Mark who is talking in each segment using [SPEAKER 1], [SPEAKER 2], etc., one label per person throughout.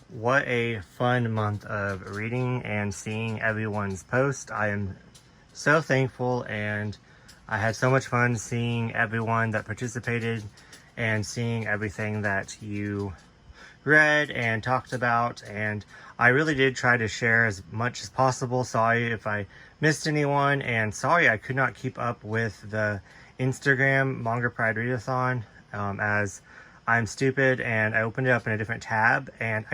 [SPEAKER 1] What a fun month of reading and seeing everyone's post. I am so thankful, and I had so much fun seeing everyone that participated and seeing everything that you read and talked about, and I really did try to share as much as possible. Sorry if I missed anyone, and sorry I could not keep up with the Instagram Manga Pride Readathon, as I'm stupid and I opened it up in a different tab and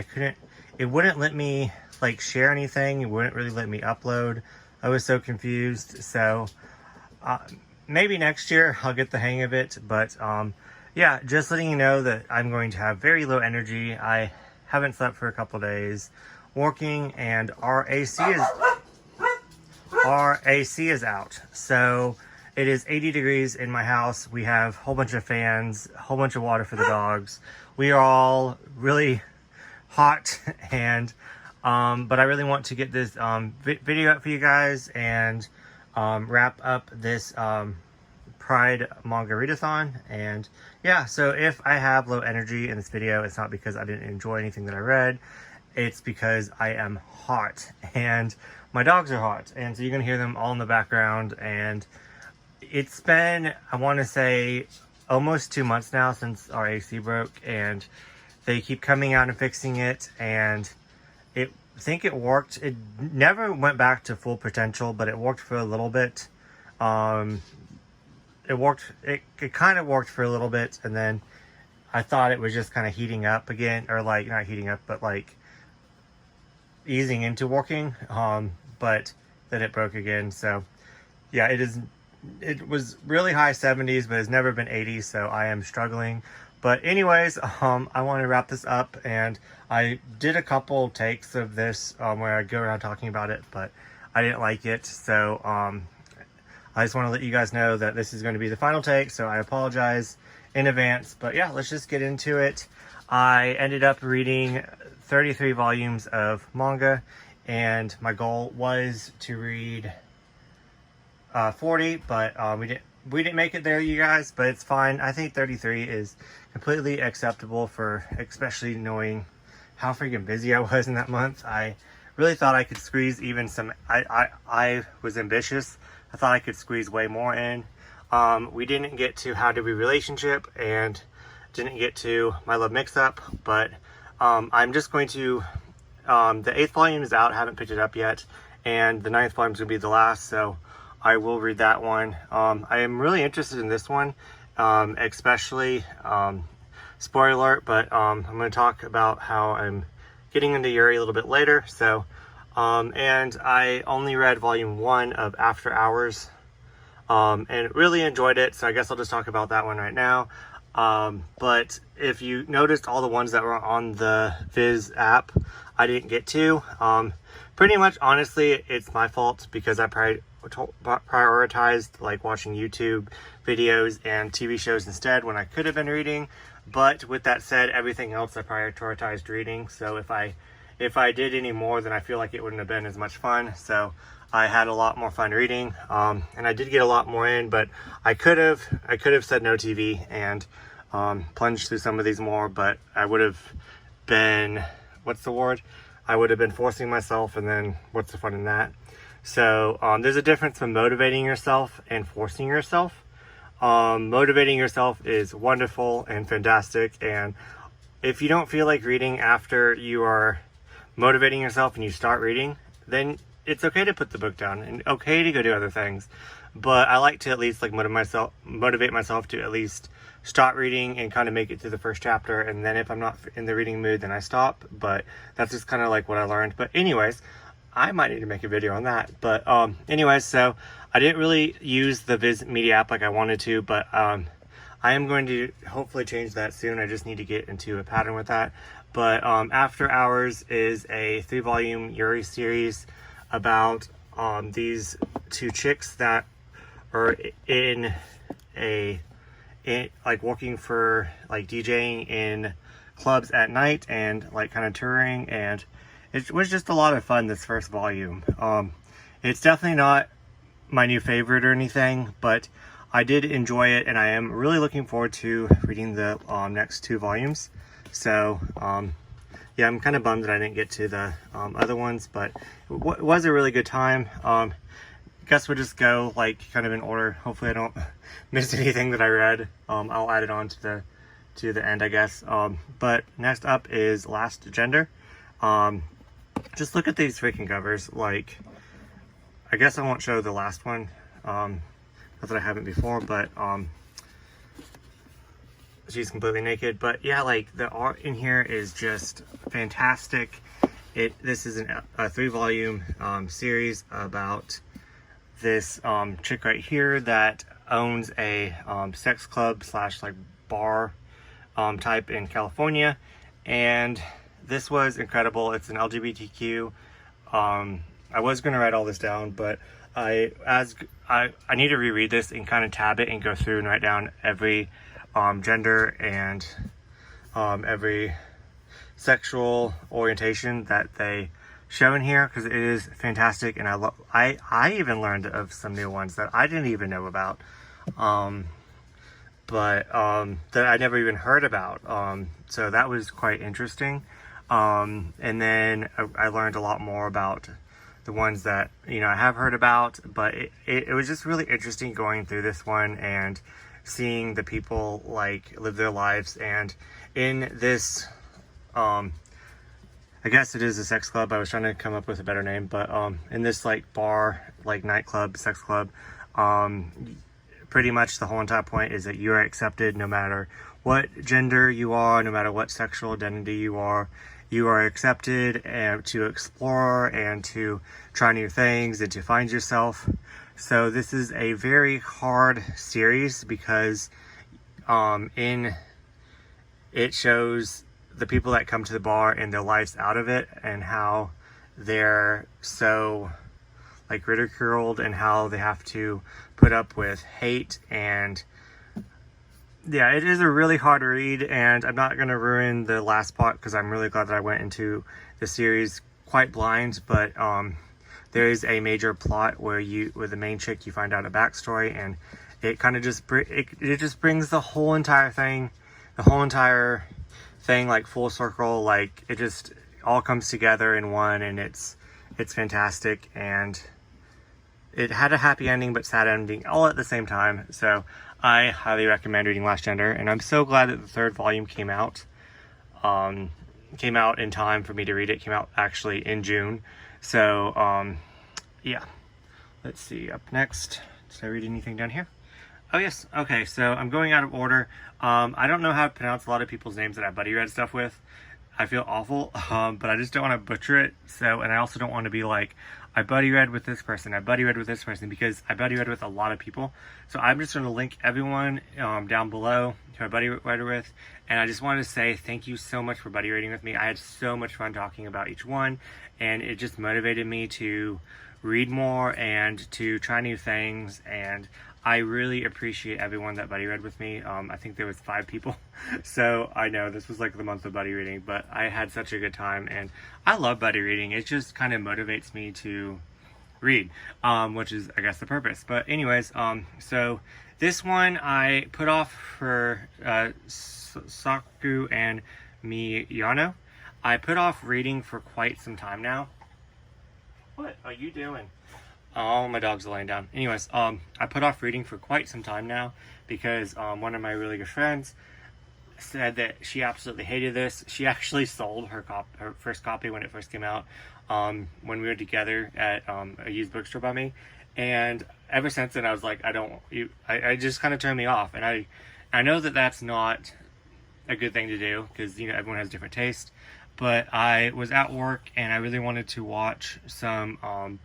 [SPEAKER 1] it wouldn't let me like share anything. It wouldn't really let me upload. I was so confused. So maybe next year I'll get the hang of it, but yeah, just letting you know that I'm going to have very low energy. I haven't slept for a couple days working, and our AC is out. So it is 80 degrees in my house. We have a whole bunch of fans, a whole bunch of water for the dogs. We are all really hot, and but I really want to get this video up for you guys and wrap up this Pride Manga Readathon. And yeah, so if I have low energy in this video, it's not because I didn't enjoy anything that I read. It's because I am hot and my dogs are hot, and so you're gonna hear them all in the background. And it's been, I want to say, almost 2 months now since our AC broke, and they keep coming out and fixing it, and I think it worked. It never went back to full potential, but it worked for a little bit. It kind of worked for a little bit, and then I thought it was just kind of heating up again, or like not heating up, but like easing into working, but then it broke again. So yeah, it was really high 70s, but it's never been 80s, so I am struggling. But anyways, I want to wrap this up, and I did a couple takes of this where I go around talking about it, but I didn't like it. So I just want to let you guys know that this is going to be the final take, so I apologize in advance. But yeah, let's just get into it. I ended up reading 33 volumes of manga, and my goal was to read 40, but we didn't make it there, you guys, but it's fine. I think 33 is completely acceptable, for especially knowing how freaking busy I was in that month. I really thought I could squeeze even some. I was ambitious. I thought I could squeeze way more in. We didn't get to How to Be Relationship, and didn't get to My Love Mix-Up, but I'm just going to, the 8th volume is out. I haven't picked it up yet, and the 9th volume is going to be the last, so I will read that one. I am really interested in this one, especially, spoiler alert, but I'm going to talk about how I'm getting into Yuri a little bit later. So, and I only read volume 1 of After Hours, and really enjoyed it, so I guess I'll just talk about that one right now. But if you noticed all the ones that were on the Viz app, I didn't get to. Pretty much, honestly, it's my fault, because I prioritized like watching YouTube videos and TV shows instead, when I could have been reading. But with that said, everything else I prioritized reading. So if I did any more, then I feel like it wouldn't have been as much fun. So I had a lot more fun reading, and I did get a lot more in, but I could have said no TV and plunged through some of these more, but I would have been, what's the word? I would have been forcing myself, and then what's the fun in that? So there's a difference from motivating yourself and forcing yourself. Motivating yourself is wonderful and fantastic, and if you don't feel like reading after you are motivating yourself and you start reading, then it's okay to put the book down and okay to go do other things. But I like to at least like motivate myself to at least start reading and kind of make it through the first chapter, and then if I'm not in the reading mood, then I stop. But that's just kind of like what I learned. But anyways, I might need to make a video on that. But anyways, so I didn't really use the Viz Media app like I wanted to, but I am going to hopefully change that soon. I just need to get into a pattern with that. But After Hours is a 3-volume Yuri series about these 2 chicks that are like working for like DJing in clubs at night, and like kind of touring, and it was just a lot of fun, this first volume. It's definitely not my new favorite or anything, but I did enjoy it, and I am really looking forward to reading the next 2 volumes. So yeah, I'm kind of bummed that I didn't get to the other ones, but it was a really good time. Guess we'll just go like kind of in order. Hopefully I don't miss anything that I read. I'll add it on to the end, I guess. But next up is Last Gender. Just look at these freaking covers. Like, I guess I won't show the last one. Not that I haven't before, but she's completely naked. But yeah, like the art in here is just fantastic. This is a 3-volume series about this chick right here that owns a sex club slash like bar type in California, and this was incredible. It's an LGBTQ. I was going to write all this down, but I need to reread this and kind of tab it and go through and write down every gender and every sexual orientation that they show in here, because it is fantastic. And I even learned of some new ones that I didn't even know about, but that I never even heard about. So that was quite interesting. And then I learned a lot more about the ones that, you know, I have heard about, but it was just really interesting going through this one and seeing the people like live their lives. And in this, I guess it is a sex club. I was trying to come up with a better name, but in this like bar, like nightclub, sex club, pretty much the whole entire point is that you are accepted no matter what gender you are, no matter what sexual identity you are accepted, and to explore and to try new things and to find yourself. So this is a very hard series because it shows the people that come to the bar and their lives out of it, and how they're so like ridiculed, and how they have to put up with hate. And yeah, it is a really hard read, and I'm not going to ruin the last part because I'm really glad that I went into the series quite blind. But there is a major plot where with the main chick, you find out a backstory, and it kind of just it just brings the whole entire thing like full circle. Like it just all comes together in one, and it's fantastic. And it had a happy ending but sad ending all at the same time. So I highly recommend reading Last Gender, and I'm so glad that the 3rd volume came out in time for me to read it. Came out actually in June. So yeah, let's see, up next, did I read anything down here? Oh yes, okay, so I'm going out of order. I don't know how to pronounce a lot of people's names that I buddy read stuff with. I feel awful, but I just don't want to butcher it. So, and I also don't want to be like, I buddy read with this person, I buddy read with this person, because I buddy read with a lot of people. So I'm just going to link everyone down below who I buddy read with. And I just wanted to say thank you so much for buddy reading with me. I had so much fun talking about each one, and it just motivated me to read more and to try new things. And I really appreciate everyone that buddy read with me. I think there was 5 people. So I know this was like the month of buddy reading, but I had such a good time, and I love buddy reading. It just kind of motivates me to read, which is, I guess, the purpose. But anyways, so this one I put off for Saku and Miyano. I put off reading for quite some time now. What are you doing? Oh, my dog's laying down. Anyways, I put off reading for quite some time now because one of my really good friends said that she absolutely hated this. She actually sold her first copy when it first came out, when we were together at a used bookstore by me. And ever since then, I was like, I just kind of turned me off. And I know that that's not a good thing to do because, you know, everyone has different taste. But I was at work and I really wanted to watch some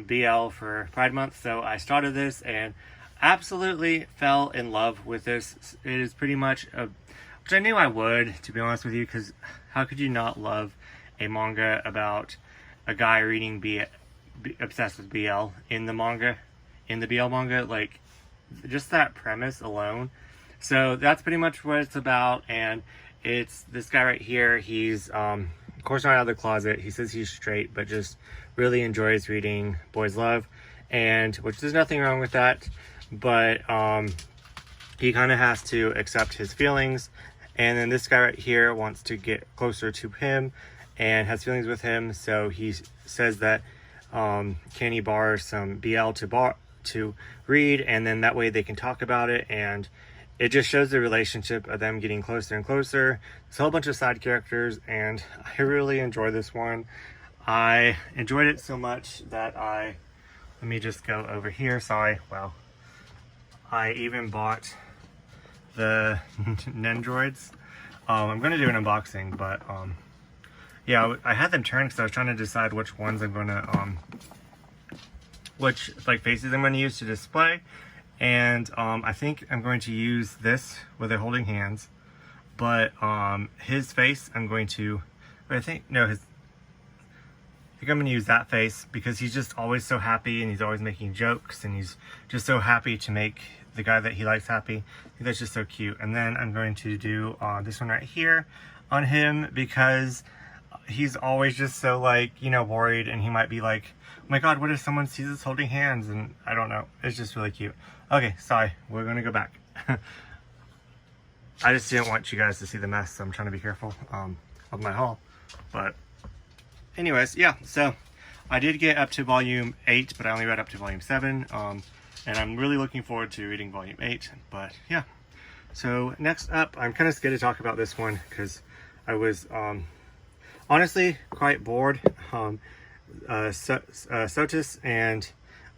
[SPEAKER 1] BL for Pride Month, so I started this and absolutely fell in love with this. It is pretty much which I knew I would, to be honest with you, because how could you not love a manga about a guy reading obsessed with BL in the BL manga? Like, just that premise alone. So that's pretty much what it's about, and it's this guy right here. He's of course not out of the closet. He says he's straight, but just really enjoys reading boys love, and which there's nothing wrong with that, but he kind of has to accept his feelings And then this guy right here wants to get closer to him and has feelings with him. So he says that can he borrow some BL to read, and then that way they can talk about it. And it just shows the relationship of them getting closer and closer. There's a whole bunch of side characters, and I really enjoy this one. I enjoyed it so much that let me just go over here. Sorry. Well, I even bought the Nendroids. I'm going to do an unboxing, but yeah, I had them turned because I was trying to decide which ones I'm going to, which like faces I'm going to use to display. And I think I'm going to use this where they're holding hands, but his face I'm going to, I think I'm going to use that face because he's just always so happy, and he's always making jokes, and he's just so happy to make the guy that he likes happy. I think that's just so cute. And then I'm going to do this one right here on him because he's always just so like, you know, worried, and he might be like, oh my god, what if someone sees us holding hands? And I don't know, it's just really cute. Okay, sorry, we're gonna go back. I just didn't want you guys to see the mess, so I'm trying to be careful of my haul. But anyways, yeah, so I did get up to volume 8, but I only read up to volume 7, and I'm really looking forward to reading volume 8. But yeah, so next up, I'm kind of scared to talk about this one because I was honestly quite bored. Sotis, and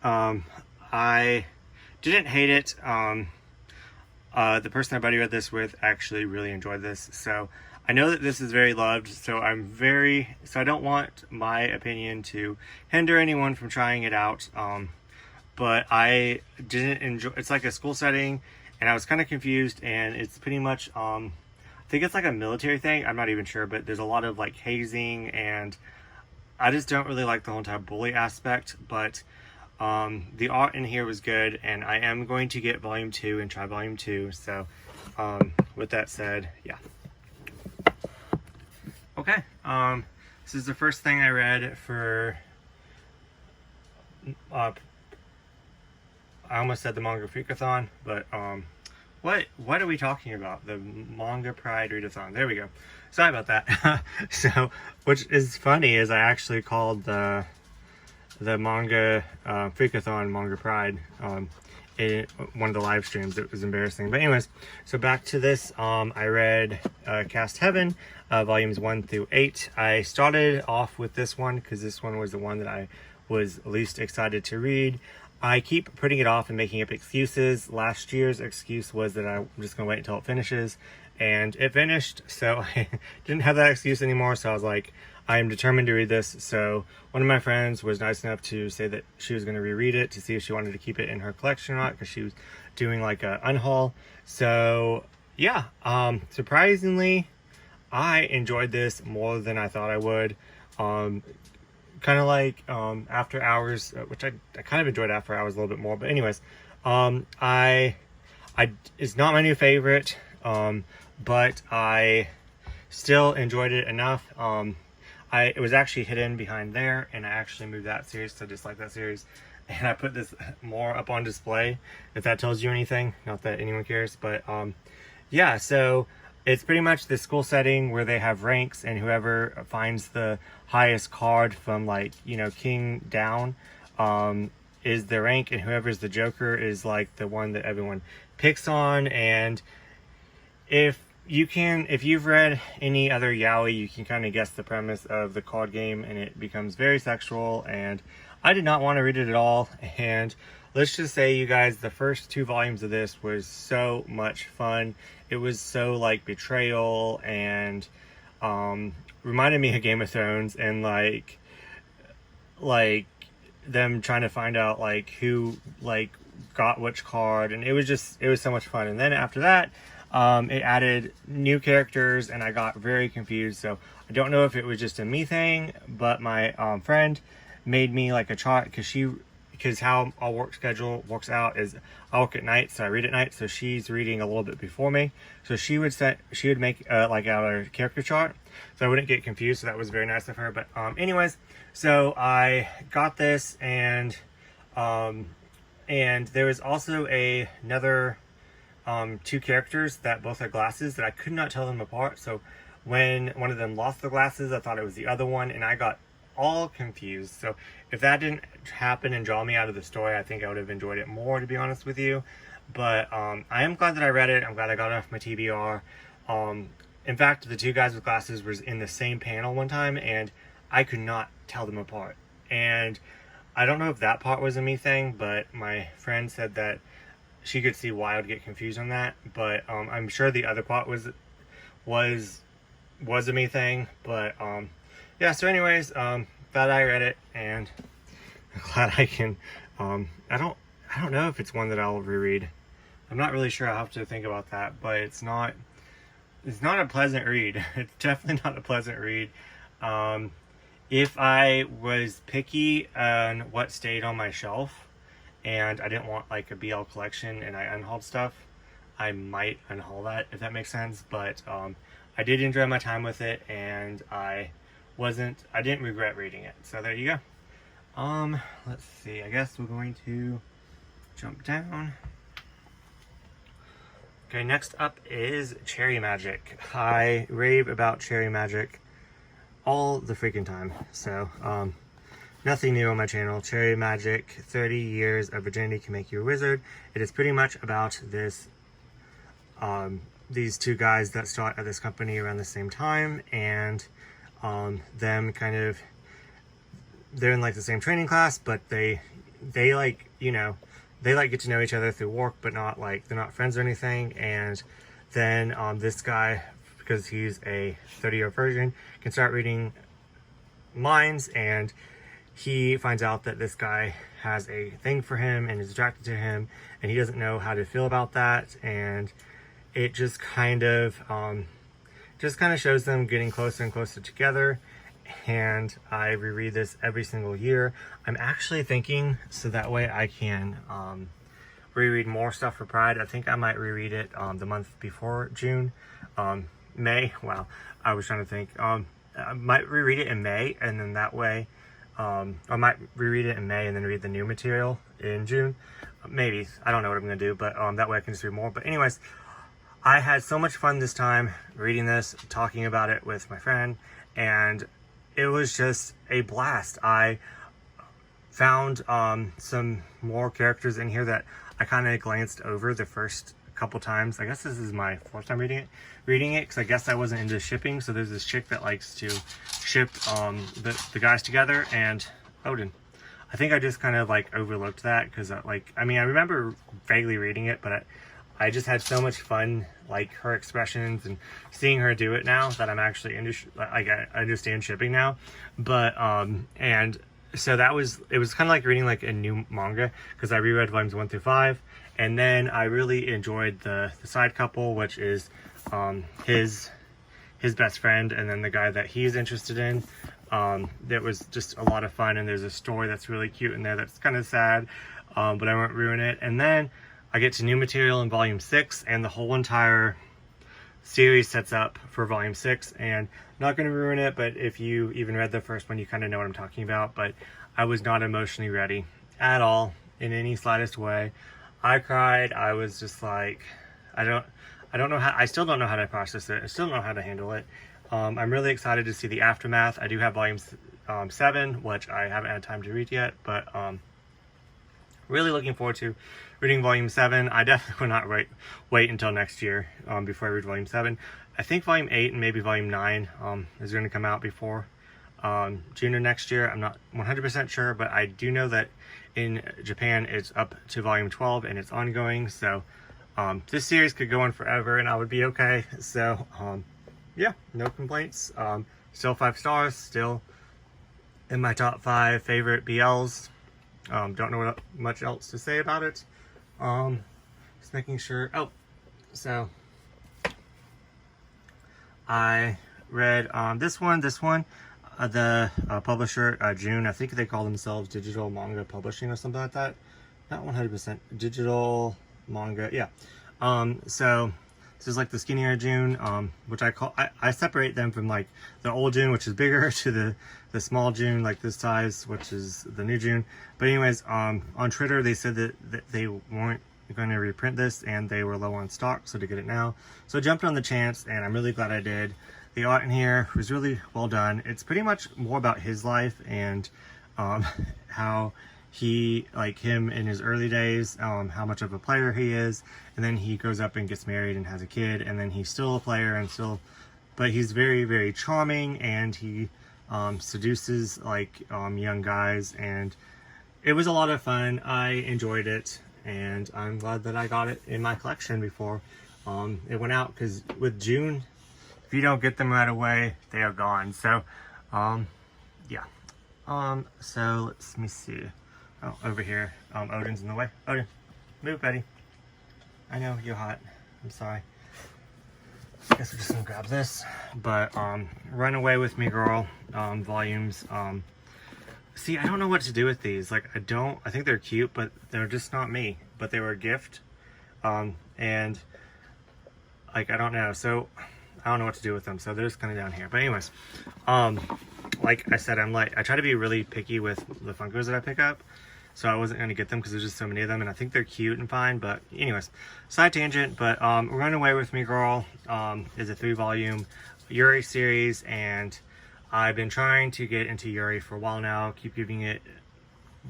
[SPEAKER 1] I didn't hate it. The person I buddy read this with actually really enjoyed this, so I know that this is very loved, so I don't want my opinion to hinder anyone from trying it out. But I didn't enjoy. It's like a school setting, and I was kind of confused, and it's pretty much I think it's like a military thing, I'm not even sure, but there's a lot of like hazing, and I just don't really like the whole entire bully aspect. But the art in here was good, and I am going to get volume 2 and try volume 2. So with that said, yeah. Okay, this is the first thing I read for I almost said the Manga Readathon, but what are we talking about? The Manga Pride Readathon. There we go. Sorry about that. So, which is funny is I actually called the Manga Freakathon Manga Pride in one of the live streams. It was embarrassing. But anyways, so back to this. I read Cast Heaven, volumes 1 through 8. I started off with this one because this one was the one that I was least excited to read. I keep putting it off and making up excuses. Last year's excuse was that I'm just going to wait until it finishes, and it finished, so I didn't have that excuse anymore. So I was like, I am determined to read this. So one of my friends was nice enough to say that she was going to reread it to see if she wanted to keep it in her collection or not, because she was doing like a unhaul. So yeah, surprisingly, I enjoyed this more than I thought I would. Kind of like After Hours, which I kind of enjoyed After Hours a little bit more. But anyways, it's not my new favorite, but I still enjoyed it enough. It was actually hidden behind there, and I actually moved that series to dislike that series, and I put this more up on display, if that tells you anything. Not that anyone cares, but yeah, so it's pretty much the school setting where they have ranks, and whoever finds the highest card from, like, you know, king down is the rank, and whoever's the Joker is like the one that everyone picks on. And if you've read any other yaoi, you can kind of guess the premise of the card game, and it becomes very sexual, and I did not want to read it at all. And let's just say, you guys, the first 2 volumes of this was so much fun. It was so like betrayal, and reminded me of Game of Thrones, and like them trying to find out like who like got which card, and it was so much fun. And then after that, it added new characters, and I got very confused. So I don't know if it was just a me thing, but my friend made me like a chart, because how our work schedule works out is I work at night, so I read at night. So she's reading a little bit before me, so she would make like our character chart, so I wouldn't get confused. So that was very nice of her. But anyways, so I got this, and there was also another two characters that both had glasses that I could not tell them apart. So when one of them lost the glasses, I thought it was the other one, and I got all confused. So if that didn't happen and draw me out of the story, I think I would have enjoyed it more, to be honest with you. But I am glad that I read it. I'm glad I got it off my TBR. In fact, the two guys with glasses was in the same panel one time, and I could not tell them apart. And I don't know if that part was a me thing, but my friend said that she could see why I would get confused on that. But I'm sure the other part was a me thing. But yeah. So anyways, glad I read it, and I'm glad I can. I don't know if it's one that I'll reread. I'm not really sure. I'll have to think about that. But it's not a pleasant read. It's definitely not a pleasant read. If I was picky on what stayed on my shelf, and I didn't want like a BL collection and I unhauled stuff, I might unhaul that, if that makes sense. But I did enjoy my time with it, and I didn't regret reading it. So there you go. Let's see, I guess we're going to jump down. Okay, next up is Cherry Magic. I rave about Cherry Magic all the freaking time. So, nothing new on my channel. Cherry Magic, 30 years of virginity can make you a wizard. It is pretty much about this, these two guys that start at this company around the same time, and them kind of, they're in like the same training class, but they like, you know, they like get to know each other through work, but not like, they're not friends or anything. And then this guy, because he's a 30-year virgin, can start reading minds, and he finds out that this guy has a thing for him and is attracted to him, and he doesn't know how to feel about that. And it just kind of shows them getting closer and closer together. And I reread this every single year. I'm actually thinking, so that way I can reread more stuff for Pride. I think I might reread it the month before June. May, wow, I was trying to think. I might reread it in May, and then that way, I might reread it in May and then read the new material in June. Maybe, I don't know what I'm gonna do, but that way I can just read more. But anyways, I had so much fun this time reading this, talking about it with my friend, and it was just a blast. I found some more characters in here that I kind of glanced over the first couple times. I guess this is my fourth time reading it because I guess I wasn't into shipping. So there's this chick that likes to ship the guys together, and Odin. I think I just kind of like overlooked that because I mean, I remember vaguely reading it, but I just had so much fun, like her expressions and seeing her do it now that I'm actually into, like, I understand shipping now. But and so it was kind of like reading like a new manga, because I reread volumes 1 through 5, and then I really enjoyed the side couple, which is his best friend and then the guy that he's interested in. That was just a lot of fun, and there's a story that's really cute in there that's kind of sad, but I won't ruin it. And then I get to new material in volume 6, and the whole entire series sets up for volume 6, and I'm not going to ruin it, but if you even read the first one, you kind of know what I'm talking about. But I was not emotionally ready at all in any slightest way. I cried. I was just like, I still don't know how to process it. I still don't know how to handle it. I'm really excited to see the aftermath. I do have volume 7, which I haven't had time to read yet, but really looking forward to reading volume 7. I definitely will not wait until next year before I read volume 7. I think volume 8 and maybe volume 9 is going to come out before June of next year. I'm not 100% sure, but I do know that in Japan it's up to volume 12 and it's ongoing. So this series could go on forever and I would be okay. So yeah, no complaints. Still 5 stars, still in my top 5 favorite BLs. Don't know what much else to say about it. Just making sure. Oh, so I read this one. The publisher, June. I think they call themselves Digital Manga Publishing or something like that. Not 100%. Digital Manga. Yeah. So this is like the skinnier June, which I separate them from like the old June, which is bigger, to the small June, like this size, which is the new June. But anyways, on Twitter, they said that they weren't going to reprint this, and they were low on stock, so to get it now. So I jumped on the chance, and I'm really glad I did. The art in here was really well done. It's pretty much more about his life and how he, like him in his early days, how much of a player he is, and then he grows up and gets married and has a kid, and then he's still a player and still, but he's very, very charming, and he seduces like young guys, and it was a lot of fun. I enjoyed it, and I'm glad that I got it in my collection before it went out, because with June, if you don't get them right away, they are gone. So yeah, so let me see. Oh, over here, Odin's in the way. Odin, move, buddy. I know you're hot, I'm sorry. I guess we're just gonna grab this. But Run Away With Me Girl volumes. See, I don't know what to do with these. Like, I think they're cute, but they're just not me. But they were a gift. And like, I don't know. So I don't know what to do with them. So they're just kind of down here. But anyways, like I said, I try to be really picky with the Funkos that I pick up. So I wasn't going to get them because there's just so many of them, and I think they're cute and fine. But anyways, side tangent. But Run Away With Me Girl is a 3-volume Yuri series, and I've been trying to get into Yuri for a while now. Keep giving it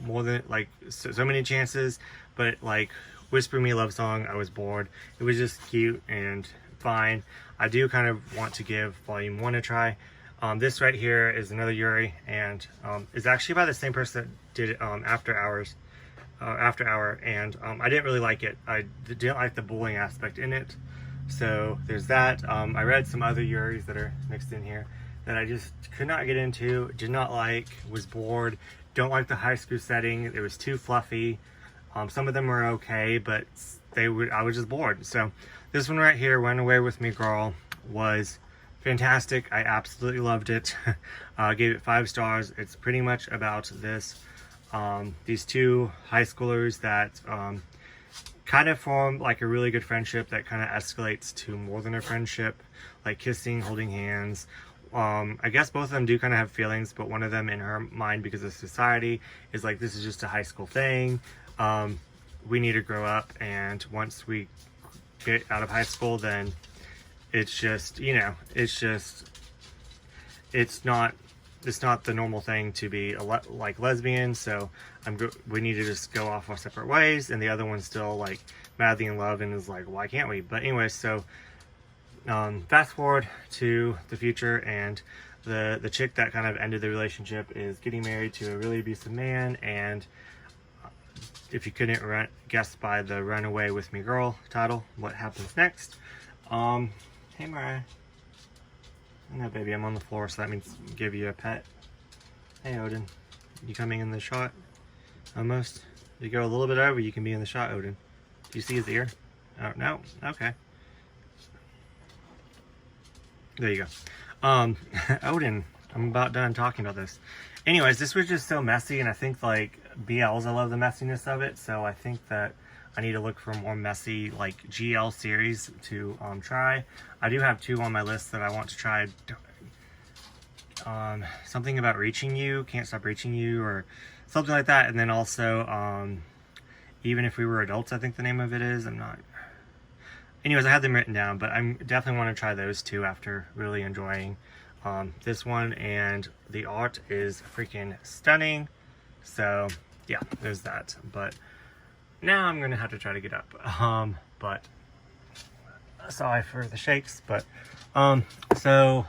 [SPEAKER 1] more than like so many chances, but like Whisper Me Love Song, I was bored. It was just cute and fine. I do kind of want to give volume 1 a try. This right here is another Yuri, and is actually by the same person that did it After Hour, and I didn't really like it. I didn't like the bullying aspect in it, so there's that. I read some other Yuris that are mixed in here that I just could not get into, did not like, was bored, don't like the high school setting. It was too fluffy. Some of them were okay, but I was just bored. So this one right here, Run Away With Me Girl, was fantastic. I absolutely loved it. Gave it 5 stars. It's pretty much about these two high schoolers that kind of form like a really good friendship that kind of escalates to more than a friendship, like kissing, holding hands. I guess both of them do kind of have feelings, but one of them, in her mind, because of society, is like, this is just a high school thing. We need to grow up, and once we get out of high school, then it's just, you know, it's not the normal thing to be like lesbian. So we need to just go off our separate ways. And the other one's still like madly in love and is like, why can't we? But anyway, so fast forward to the future, and the chick that kind of ended the relationship is getting married to a really abusive man. And if you couldn't guess by the Run Away With Me Girl title, what happens next? Hey Mariah. No, baby, I'm on the floor, so that means give you a pet. Hey Odin, you coming in the shot? Almost. You go a little bit over, you can be in the shot, Odin. Do you see his ear? Oh, no? Okay. There you go. Odin, I'm about done talking about this. Anyways, this was just so messy, and I think like BLs, I love the messiness of it, so I think that I need to look for more messy like GL series to try. I do have 2 on my list that I want to try. Something about Reaching You, Can't Stop Reaching You, or something like that. And then also Even If We Were Adults, I think the name of it is. I'm not. Anyways, I had them written down, but I definitely want to try those 2 after really enjoying this one. And the art is freaking stunning. So yeah, there's that. But now I'm gonna have to try to get up. But sorry for the shakes. But so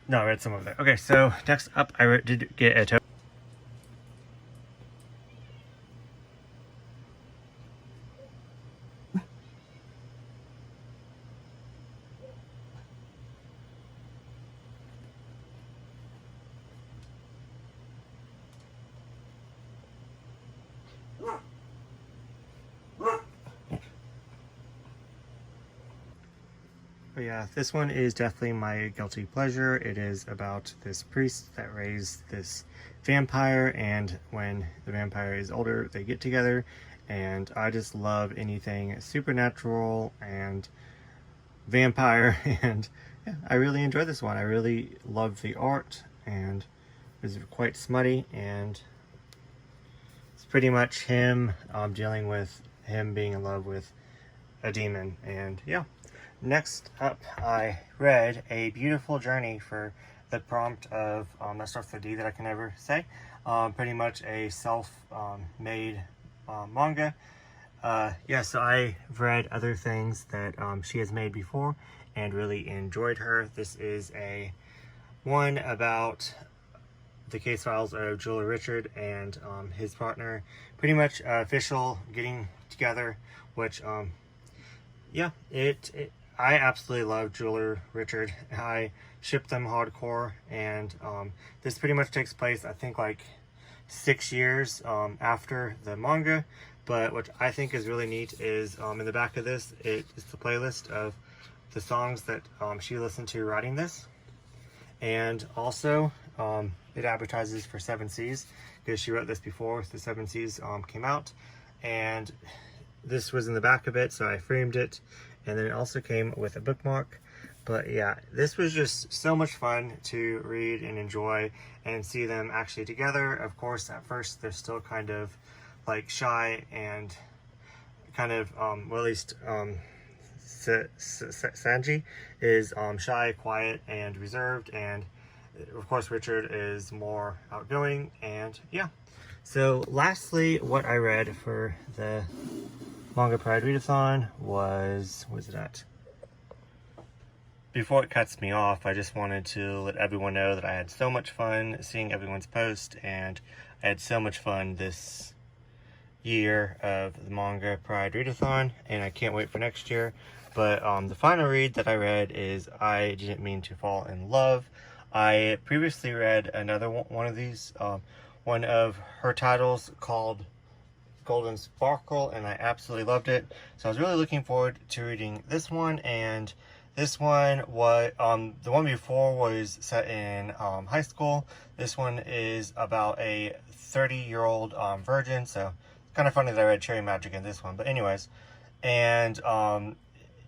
[SPEAKER 1] no, I read some of that. Okay, so next up, I did get a token. But yeah, this one is definitely my guilty pleasure. It is about this priest that raised this vampire, and when the vampire is older, they get together, and I just love anything supernatural and vampire, and yeah, I really enjoyed this one. I really loved the art, and it was quite smutty, and it's pretty much him dealing with him being in love with a demon. And yeah, next up I read A Beautiful Journey for the prompt of that starts with a D that I can never say. Pretty much a self-made manga. Yeah, so I've read other things that she has made before and really enjoyed her. This is a one about the case files of Julia Richard and his partner, pretty much official getting together, which yeah, I absolutely love Julia Richard. I ship them hardcore, and this pretty much takes place, I think, like 6 years after the manga. But what I think is really neat is in the back of this, it is the playlist of the songs that she listened to writing this. And also, it advertises for 7 Seas, because she wrote this before the 7 Seas came out. And this was in the back of it, so I framed it. And then it also came with a bookmark. But yeah, this was just so much fun to read and enjoy and see them actually together. Of course, at first, they're still kind of like shy and kind of, well, at least Sanji is shy, quiet, and reserved, and of course Richard is more outgoing. And yeah, so lastly, what I read for the Manga Pride Readathon was it at? Before it cuts me off, I just wanted to let everyone know that I had so much fun seeing everyone's post, and I had so much fun this year of the Manga Pride Readathon, and I can't wait for next year. But the final read that I read is I Didn't Mean to Fall in Love. I previously read another one of these, one of her titles called Golden Sparkle, and I absolutely loved it. So I was really looking forward to reading this one. And this one was, the one before was set in high school. This one is about a 30-year-old virgin, so it's kind of funny that I read Cherry Magic in this one. But anyways, and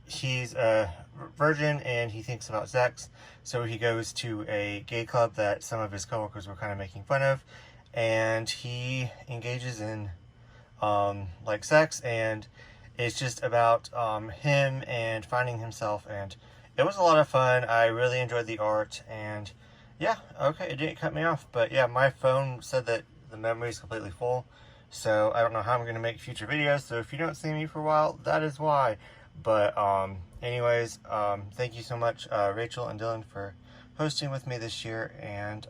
[SPEAKER 1] he's a virgin and he thinks about sex, so he goes to a gay club that some of his coworkers were kind of making fun of, and he engages in like sex, and it's just about him and finding himself, and it was a lot of fun. I really enjoyed the art, and yeah, okay, it didn't cut me off, but yeah, my phone said that the memory is completely full, so I don't know how I'm going to make future videos, so if you don't see me for a while, that is why. But anyways, thank you so much, Rachel and Dylan, for hosting with me this year, and